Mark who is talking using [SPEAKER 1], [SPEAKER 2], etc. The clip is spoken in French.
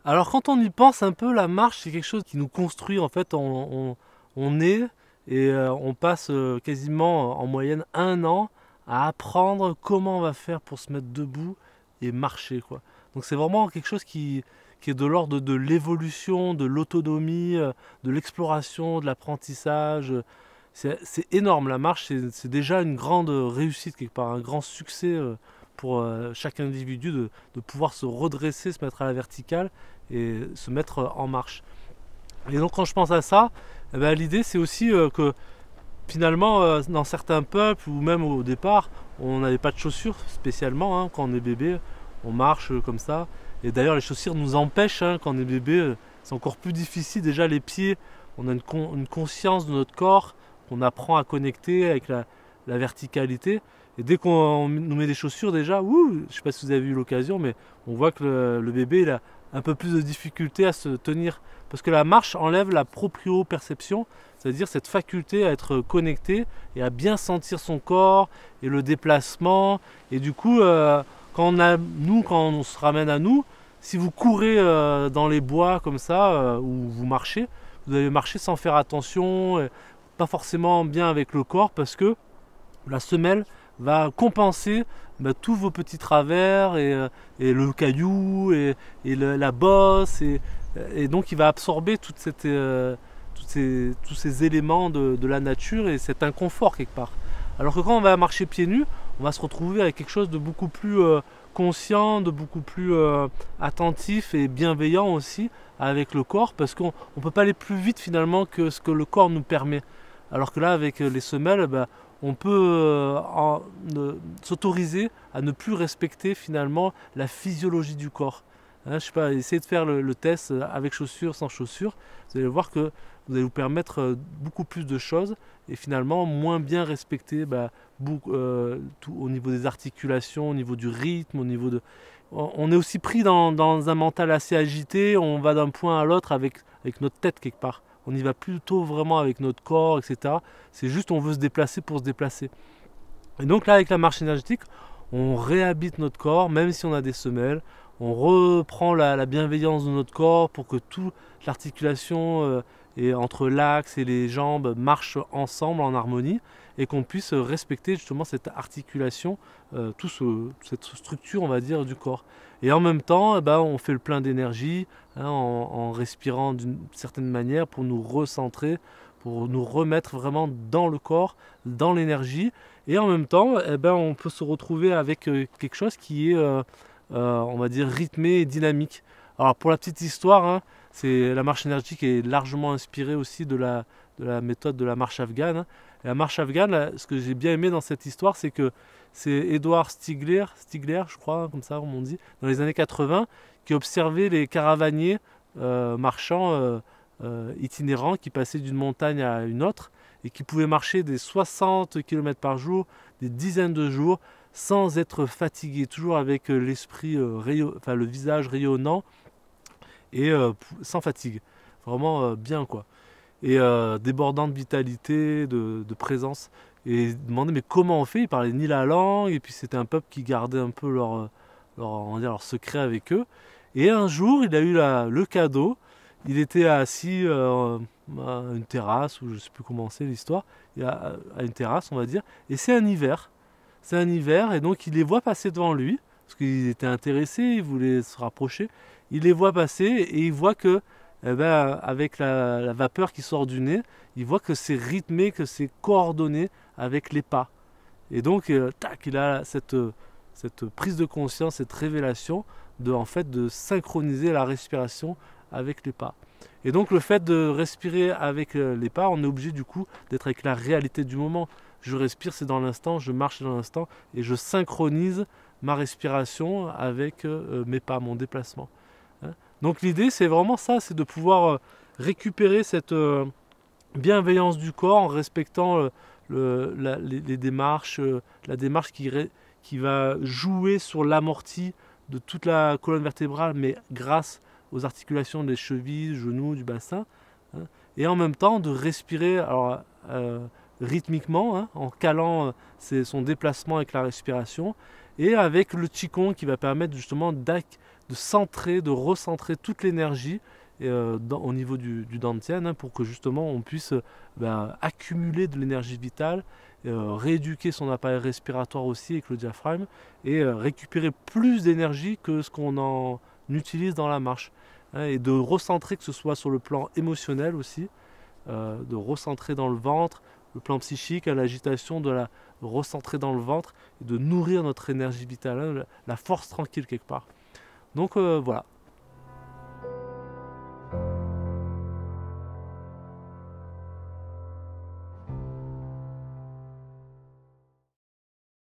[SPEAKER 1] Alors quand on y pense un peu, la marche c'est quelque chose qui nous construit en fait. On est et on passe quasiment en moyenne 1 an à apprendre comment on va faire pour se mettre debout et marcher quoi. Donc c'est vraiment quelque chose qui est de l'ordre de l'évolution, de l'autonomie, de l'exploration, de l'apprentissage. C'est énorme, la marche c'est déjà une grande réussite quelque part, un grand succès pour chaque individu de pouvoir se redresser, se mettre à la verticale et se mettre en marche. Et donc quand je pense à ça, eh ben, l'idée c'est aussi que finalement dans certains peuples ou même au départ, on n'avait pas de chaussures spécialement hein, quand on est bébé, on marche comme ça. Et d'ailleurs les chaussures nous empêchent hein, quand on est bébé, c'est encore plus difficile déjà les pieds, on a une conscience de notre corps qu'on apprend à connecter avec la verticalité. Et dès qu'on nous met des chaussures déjà, je ne sais pas si vous avez eu l'occasion, mais on voit que le bébé il a un peu plus de difficulté à se tenir. Parce que la marche enlève la proprioception, c'est-à-dire cette faculté à être connecté et à bien sentir son corps et le déplacement. Et du coup, quand on se ramène à nous, si vous courez dans les bois comme ça, ou vous marchez, vous allez marcher sans faire attention, pas forcément bien avec le corps, parce que la semelle va compenser tous vos petits travers et le caillou et la bosse et donc il va absorber tous ces éléments de la nature et cet inconfort quelque part. Alors que quand on va marcher pieds nus, on va se retrouver avec quelque chose de beaucoup plus conscient, de beaucoup plus attentif et bienveillant aussi avec le corps parce qu'on ne peut pas aller plus vite finalement que ce que le corps nous permet. Alors que là avec les semelles, on peut s'autoriser à ne plus respecter finalement la physiologie du corps. Hein, je sais pas, essayez de faire le test avec chaussures, sans chaussures. Vous allez voir que vous allez vous permettre beaucoup plus de choses et finalement moins bien respecter tout au niveau des articulations, au niveau du rythme, au niveau de... On est aussi pris dans un mental assez agité, on va d'un point à l'autre avec notre tête quelque part. On y va plutôt vraiment avec notre corps, etc. C'est juste on veut se déplacer pour se déplacer. Et donc là, avec la marche énergétique, on réhabite notre corps, même si on a des semelles. On reprend la bienveillance de notre corps pour que toute l'articulation et entre l'axe et les jambes marche ensemble en harmonie et qu'on puisse respecter justement cette articulation, cette structure, on va dire, du corps. Et en même temps, on fait le plein d'énergie hein, en respirant d'une certaine manière pour nous recentrer, pour nous remettre vraiment dans le corps, dans l'énergie. Et en même temps, on peut se retrouver avec quelque chose qui est, on va dire, rythmé et dynamique. Alors pour la petite histoire, hein, la marche énergétique est largement inspirée aussi de la méthode de la marche afghane. Hein. Et la marche afghane, là, ce que j'ai bien aimé dans cette histoire, c'est que c'est Edward Stigler, je crois, comme ça on dit, dans les années 80, qui observait les caravaniers marchands itinérants qui passaient d'une montagne à une autre et qui pouvaient marcher des 60 km par jour, des dizaines de jours, sans être fatigués, toujours avec l'esprit, le visage rayonnant et sans fatigue. Vraiment bien quoi. Et débordant de vitalité, de présence. Et il demandait mais comment on fait. Ils parlaient ni la langue et puis c'était un peuple qui gardait un peu on va dire, leur secret avec eux. Et un jour il a eu le cadeau. Il était assis à une terrasse, ou je ne sais plus comment c'est l'histoire, à une terrasse on va dire, et c'est un hiver. C'est un hiver et donc il les voit passer devant lui, parce qu'il était intéressé, il voulait se rapprocher. Il les voit passer et il voit que, avec la vapeur qui sort du nez, il voit que c'est rythmé, que c'est coordonné avec les pas. Et donc, tac, il a cette prise de conscience, cette révélation en fait, de synchroniser la respiration avec les pas. Et donc le fait de respirer avec les pas, on est obligé du coup d'être avec la réalité du moment. Je respire, c'est dans l'instant, je marche dans l'instant et je synchronise ma respiration avec mes pas, mon déplacement. Hein. Donc l'idée c'est vraiment ça, c'est de pouvoir récupérer cette bienveillance du corps en respectant les démarches, la démarche qui va jouer sur l'amorti de toute la colonne vertébrale, mais grâce aux articulations des chevilles, genoux, du bassin, hein, et en même temps de respirer alors, rythmiquement, hein, en calant son déplacement avec la respiration, et avec le Qigong qui va permettre justement centrer, de recentrer toute l'énergie au niveau du dantian, hein, pour que justement on puisse accumuler de l'énergie vitale, rééduquer son appareil respiratoire aussi avec le diaphragme et récupérer plus d'énergie que ce qu'on en utilise dans la marche, hein, et de recentrer, que ce soit sur le plan émotionnel aussi, de recentrer dans le ventre, le plan psychique, à l'agitation, de la recentrer dans le ventre et de nourrir notre énergie vitale, hein, la force tranquille quelque part. Donc voilà,